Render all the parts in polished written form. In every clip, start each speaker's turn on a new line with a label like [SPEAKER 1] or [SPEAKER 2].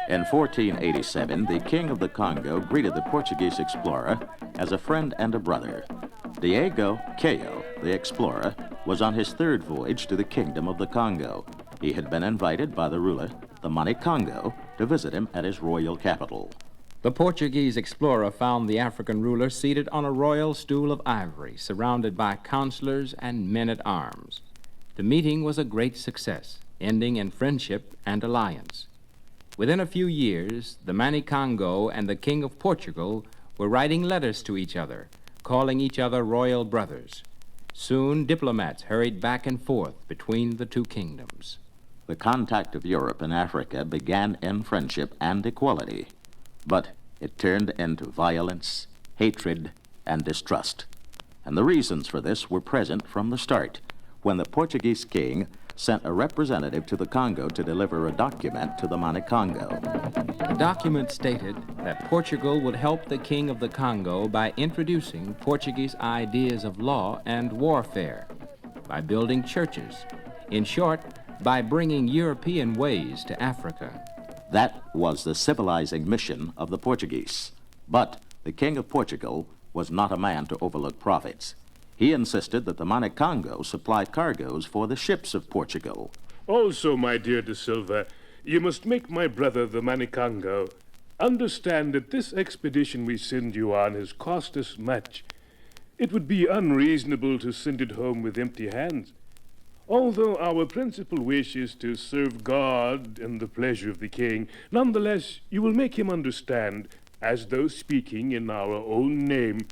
[SPEAKER 1] In 1487, the king of the Congo greeted the Portuguese explorer as a friend and a brother. Diego Cayo, the explorer, was on his third voyage to the kingdom of the Congo. He had been invited by the ruler, the Mani Congo, to visit him at his royal capital.
[SPEAKER 2] The Portuguese explorer found the African ruler seated on a royal stool of ivory, surrounded by counselors and men-at-arms. The meeting was a great success, ending in friendship and alliance. Within a few years, the Mani Congo and the King of Portugal were writing letters to each other, calling each other royal brothers. Soon, diplomats hurried back and forth between the two kingdoms.
[SPEAKER 1] The contact of Europe and Africa began in friendship and equality, but it turned into violence, hatred, and distrust. And the reasons for this were present from the start, when the Portuguese king sent a representative to the Congo to deliver a document to the Mani Congo.
[SPEAKER 2] The document stated that Portugal would help the king of the Congo by introducing Portuguese ideas of law and warfare, by building churches, in short, by bringing European ways to Africa.
[SPEAKER 1] That was the civilizing mission of the Portuguese. But the king of Portugal was not a man to overlook profits. He insisted that the Mani Congo supply cargoes for the ships of Portugal.
[SPEAKER 3] Also, my dear De Silva, you must make my brother, the Mani Congo, understand that this expedition we send you on has cost us much. It would be unreasonable to send it home with empty hands. Although our principal wish is to serve God and the pleasure of the king, nonetheless, you will make him understand, as though speaking in our own name,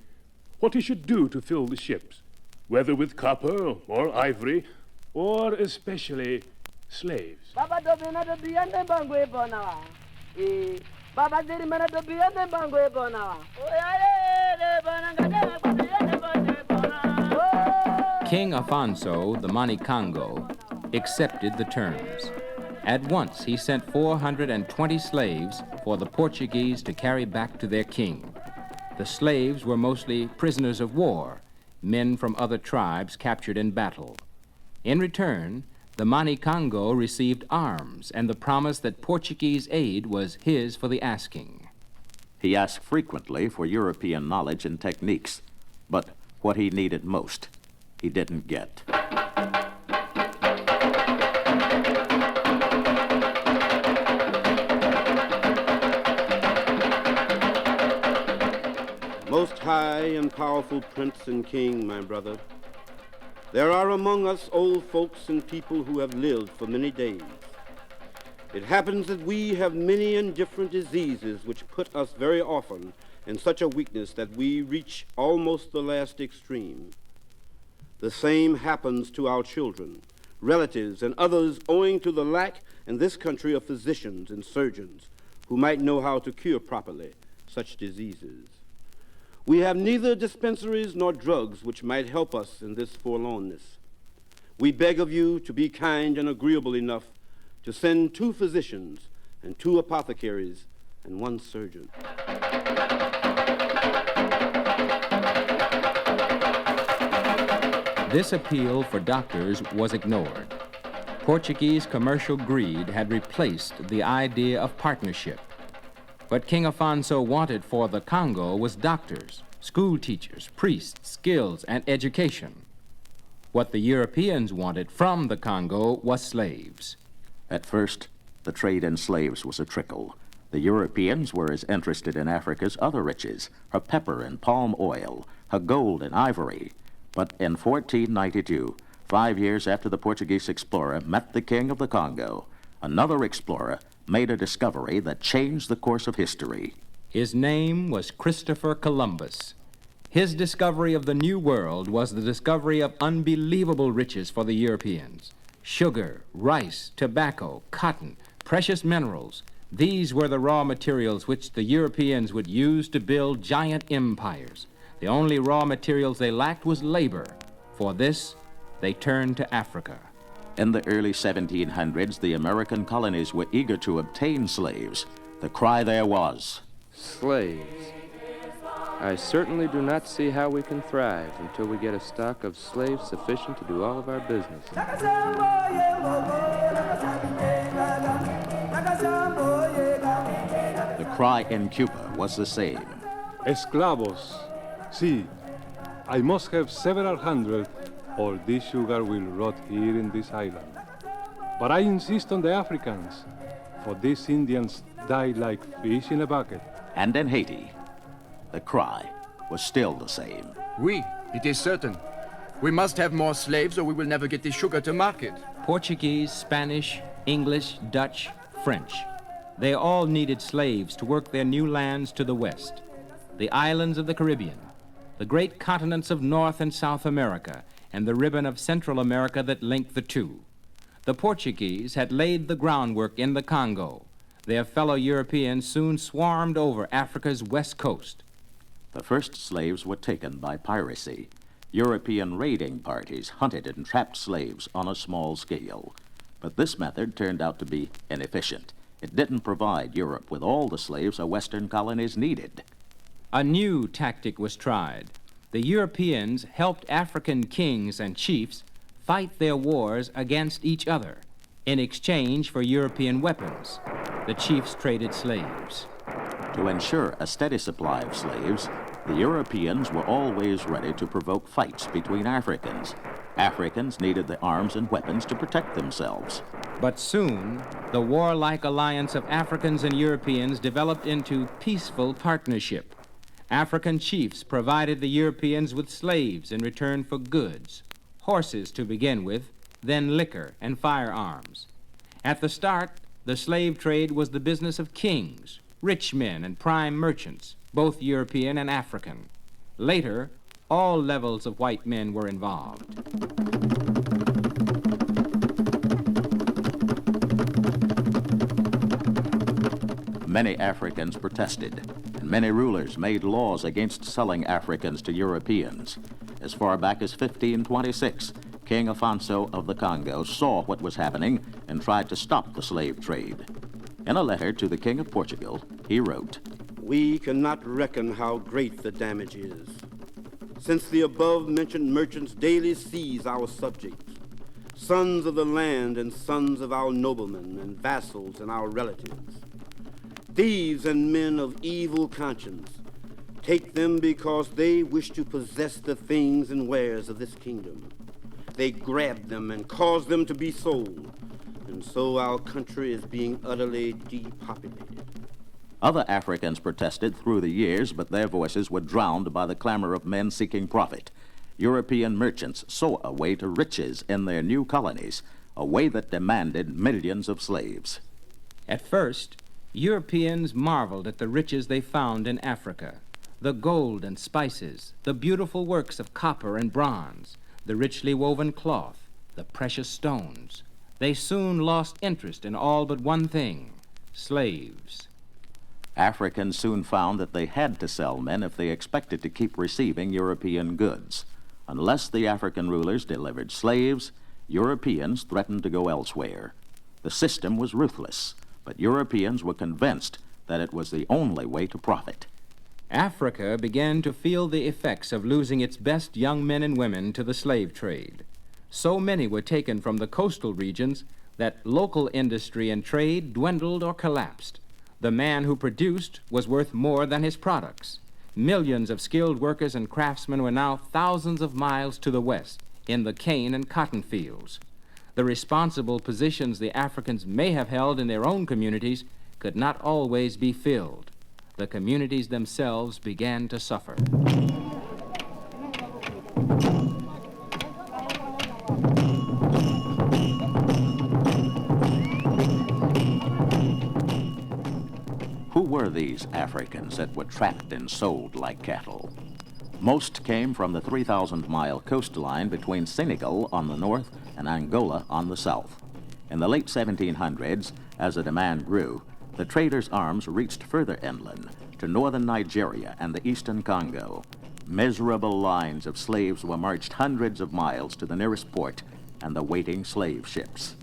[SPEAKER 3] what he should do to fill the ships, whether with copper or ivory, or especially slaves.
[SPEAKER 2] King Afonso, the Mani Congo, accepted the terms. At once, he sent 420 slaves for the Portuguese to carry back to their king. The slaves were mostly prisoners of war, men from other tribes captured in battle. In return, the Mani Congo received arms and the promise that Portuguese aid was his for the asking.
[SPEAKER 1] He asked frequently for European knowledge and techniques, but what he needed most, he didn't get.
[SPEAKER 4] Most high and powerful Prince and King, my brother, there are among us old folks and people who have lived for many days. It happens that we have many and different diseases which put us very often in such a weakness that we reach almost the last extreme. The same happens to our children, relatives, and others owing to the lack in this country of physicians and surgeons who might know how to cure properly such diseases. We have neither dispensaries nor drugs which might help us in this forlornness. We beg of you to be kind and agreeable enough to send 2 physicians and 2 apothecaries and 1 surgeon.
[SPEAKER 2] This appeal for doctors was ignored. Portuguese commercial greed had replaced the idea of partnership. What King Afonso wanted for the Congo was doctors, school teachers, priests, skills, and education. What the Europeans wanted from the Congo was slaves.
[SPEAKER 1] At first, the trade in slaves was a trickle. The Europeans were as interested in Africa's other riches, her pepper and palm oil, her gold and ivory. But in 1492, 5 years after the Portuguese explorer met the king of the Congo, another explorer made a discovery that changed the course of history.
[SPEAKER 2] His name was Christopher Columbus. His discovery of the New World was the discovery of unbelievable riches for the Europeans. Sugar, rice, tobacco, cotton, precious minerals. These were the raw materials which the Europeans would use to build giant empires. The only raw materials they lacked was labor. For this, they turned to Africa.
[SPEAKER 1] In the early 1700s, the American colonies were eager to obtain slaves. The cry there was,
[SPEAKER 5] slaves. I certainly do not see how we can thrive until we get a stock of slaves sufficient to do all of our business.
[SPEAKER 1] The cry in Cuba was the same.
[SPEAKER 6] Esclavos. See, I must have several hundred, or this sugar will rot here in this island. But I insist on the Africans, for these Indians die like fish in a bucket.
[SPEAKER 1] And in Haiti, the cry was still the same.
[SPEAKER 7] Oui, it is certain. We must have more slaves or we will never get the sugar to market.
[SPEAKER 2] Portuguese, Spanish, English, Dutch, French. They all needed slaves to work their new lands to the west. The islands of the Caribbean, the great continents of North and South America, and the ribbon of Central America that linked the two. The Portuguese had laid the groundwork in the Congo. Their fellow Europeans soon swarmed over Africa's west coast.
[SPEAKER 1] The first slaves were taken by piracy. European raiding parties hunted and trapped slaves on a small scale. But this method turned out to be inefficient. It didn't provide Europe with all the slaves her western colonies needed.
[SPEAKER 2] A new tactic was tried. The Europeans helped African kings and chiefs fight their wars against each other. In exchange for European weapons, the chiefs traded slaves.
[SPEAKER 1] To ensure a steady supply of slaves, the Europeans were always ready to provoke fights between Africans. Africans needed the arms and weapons to protect themselves.
[SPEAKER 2] But soon, the warlike alliance of Africans and Europeans developed into peaceful partnership. African chiefs provided the Europeans with slaves in return for goods, horses to begin with, then liquor and firearms. At the start, the slave trade was the business of kings, rich men, and prime merchants, both European and African. Later, all levels of white men were involved.
[SPEAKER 1] Many Africans protested, and many rulers made laws against selling Africans to Europeans. As far back as 1526, King Afonso of the Congo saw what was happening and tried to stop the slave trade. In a letter to the King of Portugal, he wrote,
[SPEAKER 4] "We cannot reckon how great the damage is, since the above-mentioned merchants daily seize our subjects, sons of the land and sons of our noblemen and vassals and our relatives. Thieves and men of evil conscience take them because they wish to possess the things and wares of this kingdom. They grab them and cause them to be sold, and so our country is being utterly depopulated."
[SPEAKER 1] Other Africans protested through the years, but their voices were drowned by the clamor of men seeking profit. European merchants saw a way to riches in their new colonies, a way that demanded millions of slaves.
[SPEAKER 2] At first, Europeans marveled at the riches they found in Africa, the gold and spices, the beautiful works of copper and bronze, the richly woven cloth, the precious stones. They soon lost interest in all but one thing: slaves.
[SPEAKER 1] Africans soon found that they had to sell men if they expected to keep receiving European goods. Unless the African rulers delivered slaves, Europeans threatened to go elsewhere. The system was ruthless, but Europeans were convinced that it was the only way to profit.
[SPEAKER 2] Africa began to feel the effects of losing its best young men and women to the slave trade. So many were taken from the coastal regions that local industry and trade dwindled or collapsed. The man who produced was worth more than his products. Millions of skilled workers and craftsmen were now thousands of miles to the west in the cane and cotton fields. The responsible positions the Africans may have held in their own communities could not always be filled. The communities themselves began to suffer.
[SPEAKER 1] Who were these Africans that were trapped and sold like cattle? Most came from the 3,000-mile coastline between Senegal on the north and Angola on the south. In the late 1700s, as the demand grew, the traders' arms reached further inland to northern Nigeria and the eastern Congo. Miserable lines of slaves were marched hundreds of miles to the nearest port and the waiting slave ships.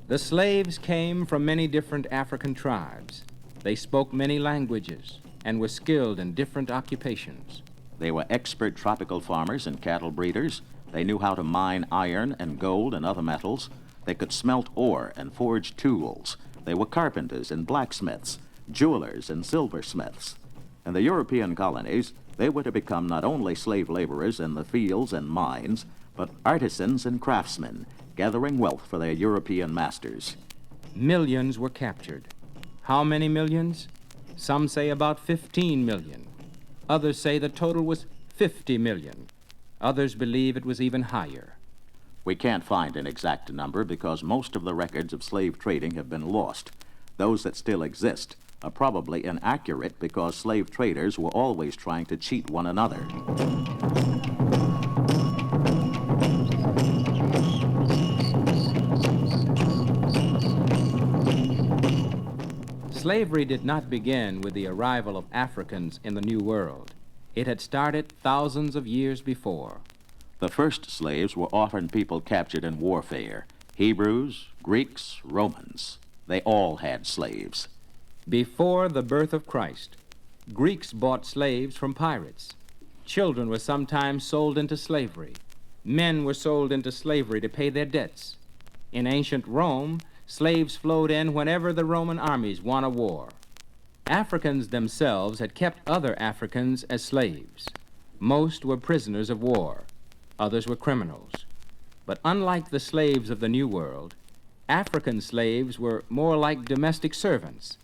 [SPEAKER 2] The slaves came from many different African tribes. They spoke many languages. and were skilled in different occupations.
[SPEAKER 1] They were expert tropical farmers and cattle breeders. They knew how to mine iron and gold and other metals. They could smelt ore and forge tools. They were carpenters and blacksmiths, jewelers and silversmiths. In the European colonies, they were to become not only slave laborers in the fields and mines, but artisans and craftsmen, gathering wealth for their European masters.
[SPEAKER 2] Millions were captured. How many millions? Some say about 15 million. Others say the total was 50 million. Others believe it was even higher.
[SPEAKER 1] We can't find an exact number because most of the records of slave trading have been lost. Those that still exist are probably inaccurate because slave traders were always trying to cheat one another.
[SPEAKER 2] Slavery did not begin with the arrival of Africans in the New World. It had started thousands of years before.
[SPEAKER 1] The first slaves were often people captured in warfare. Hebrews, Greeks, Romans. They all had slaves.
[SPEAKER 2] Before the birth of Christ, Greeks bought slaves from pirates. Children were sometimes sold into slavery. Men were sold into slavery to pay their debts. In ancient Rome, slaves flowed in whenever the Roman armies won a war. Africans themselves had kept other Africans as slaves. Most were prisoners of war. Others were criminals. But unlike the slaves of the New World, African slaves were more like domestic servants.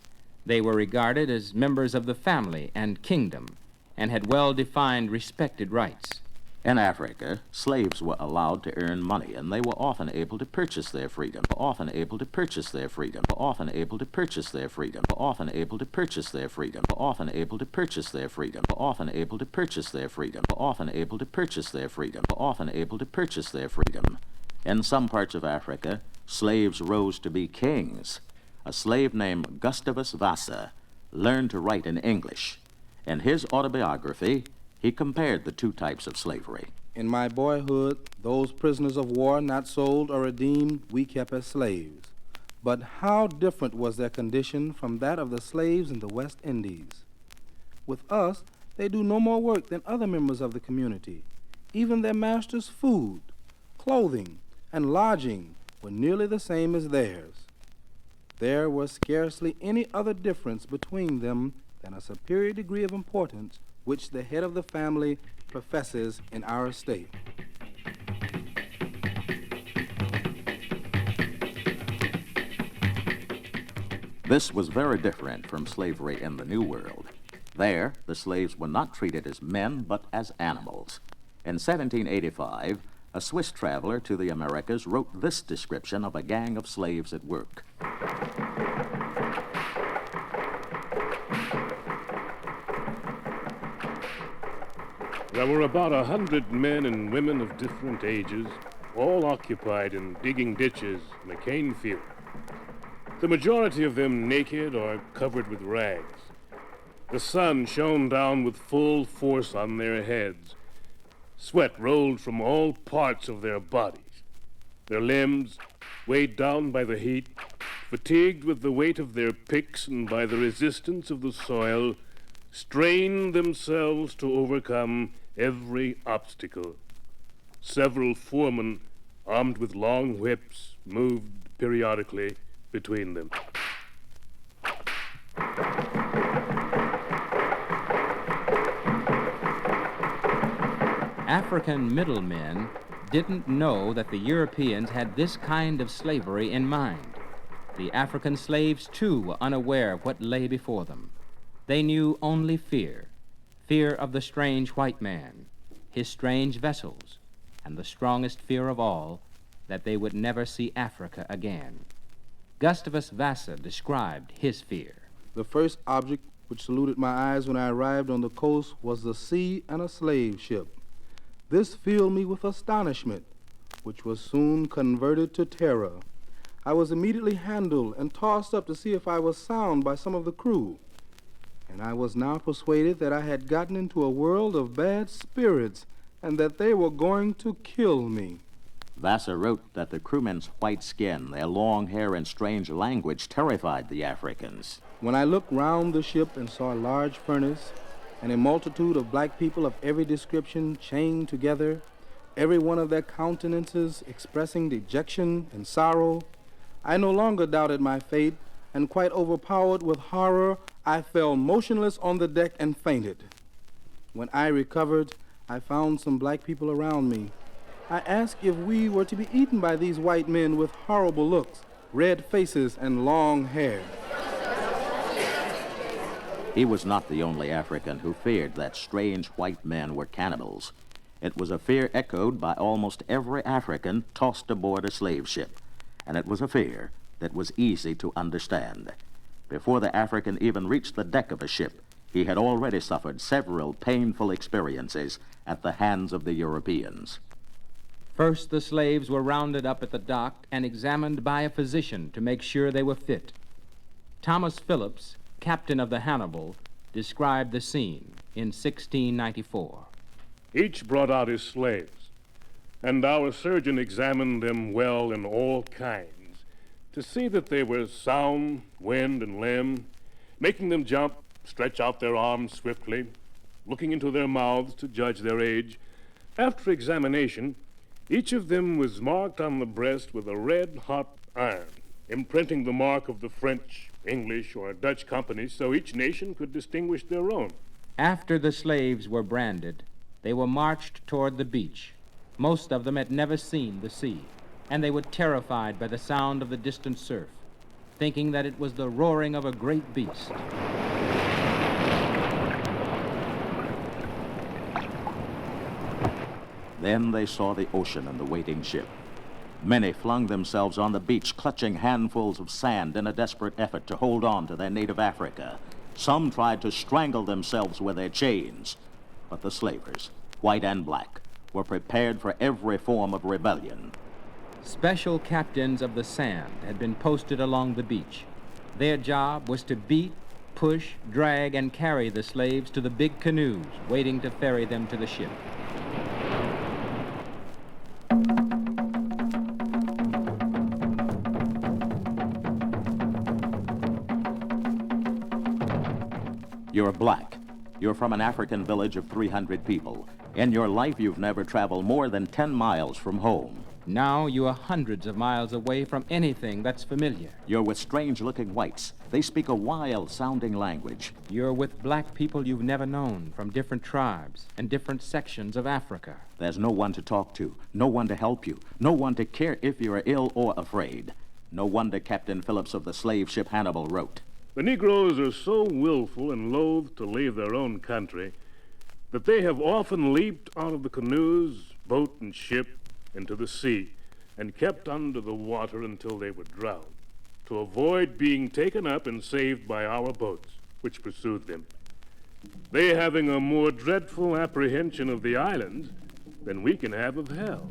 [SPEAKER 2] They were regarded as members of the family and kingdom and had well-defined, respected rights.
[SPEAKER 1] In Africa, slaves were allowed to earn money, and they were often able to purchase their freedom, often able to purchase their freedom, often able to purchase their freedom, often able to purchase their freedom, often able to purchase their freedom, often able to purchase their freedom, often able to purchase their freedom, often able to purchase their freedom. In some parts of Africa, slaves rose to be kings. A slave named Gustavus Vassa learned to write in English. In his autobiography, he compared the two types of slavery.
[SPEAKER 8] In my boyhood, those prisoners of war not sold or redeemed we kept as slaves. But how different was their condition from that of the slaves in the West Indies? With us, they do no more work than other members of the community. Even their master's food, clothing, and lodging were nearly the same as theirs. There was scarcely any other difference between them than a superior degree of importance which the head of the family professes in our state.
[SPEAKER 1] This was very different from slavery in the New World. There, the slaves were not treated as men, but as animals. In 1785, a Swiss traveler to the Americas wrote this description of a gang of slaves at work.
[SPEAKER 3] There were about 100 men and women of different ages, all occupied in digging ditches in a cane field. The majority of them naked or covered with rags. The sun shone down with full force on their heads. Sweat rolled from all parts of their bodies. Their limbs, weighed down by the heat, fatigued with the weight of their picks and by the resistance of the soil, strained themselves to overcome every obstacle. Several foremen, armed with long whips, moved periodically between them.
[SPEAKER 2] African middlemen didn't know that the Europeans had this kind of slavery in mind. The African slaves, too, were unaware of what lay before them. They knew only fear. Fear of the strange white man, his strange vessels, and the strongest fear of all, that they would never see Africa again. Gustavus Vassa described his fear.
[SPEAKER 8] The first object which saluted my eyes when I arrived on the coast was the sea and a slave ship. This filled me with astonishment, which was soon converted to terror. I was immediately handled and tossed up to see if I was sound by some of the crew. And I was now persuaded that I had gotten into a world of bad spirits and that they were going to kill me.
[SPEAKER 1] Vassar wrote that the crewmen's white skin, their long hair, and strange language terrified the Africans.
[SPEAKER 8] When I looked round the ship and saw a large furnace and a multitude of black people of every description chained together, every one of their countenances expressing dejection and sorrow, I no longer doubted my fate, and quite overpowered with horror, I fell motionless on the deck and fainted. When I recovered, I found some black people around me. I asked if we were to be eaten by these white men with horrible looks, red faces, and long hair.
[SPEAKER 1] He was not the only African who feared that strange white men were cannibals. It was a fear echoed by almost every African tossed aboard a slave ship, and it was a fear that was easy to understand. Before the African even reached the deck of a ship, he had already suffered several painful experiences at the hands of the Europeans.
[SPEAKER 2] First, the slaves were rounded up at the dock and examined by a physician to make sure they were fit. Thomas Phillips, captain of the Hannibal, described the scene in 1694.
[SPEAKER 3] Each brought out his slaves, and our surgeon examined them well in all kinds, to see that they were sound, wind and limb, making them jump, stretch out their arms swiftly, looking into their mouths to judge their age. After examination, each of them was marked on the breast with a red-hot iron, imprinting the mark of the French, English, or Dutch companies so each nation could distinguish their own.
[SPEAKER 2] After the slaves were branded, they were marched toward the beach. Most of them had never seen the sea, and they were terrified by the sound of the distant surf, thinking that it was the roaring of a great beast.
[SPEAKER 1] Then they saw the ocean and the waiting ship. Many flung themselves on the beach, clutching handfuls of sand in a desperate effort to hold on to their native Africa. Some tried to strangle themselves with their chains. But the slavers, white and black, were prepared for every form of rebellion.
[SPEAKER 2] Special captains of the sand had been posted along the beach. Their job was to beat, push, drag, and carry the slaves to the big canoes waiting to ferry them to the ship.
[SPEAKER 1] You're black. You're from an African village of 300 people. In your life, you've never traveled more than 10 miles from home.
[SPEAKER 2] Now you are hundreds of miles away from anything that's familiar.
[SPEAKER 1] You're with strange-looking whites. They speak a wild-sounding language.
[SPEAKER 2] You're with black people you've never known from different tribes and different sections of Africa.
[SPEAKER 1] There's no one to talk to, no one to help you, no one to care if you're ill or afraid. No wonder Captain Phillips of the slave ship Hannibal wrote,
[SPEAKER 3] The Negroes are so willful and loath to leave their own country that they have often leaped out of the canoes, boat, and ship into the sea and kept under the water until they were drowned, to avoid being taken up and saved by our boats, which pursued them. They having a more dreadful apprehension of the islands than we can have of hell.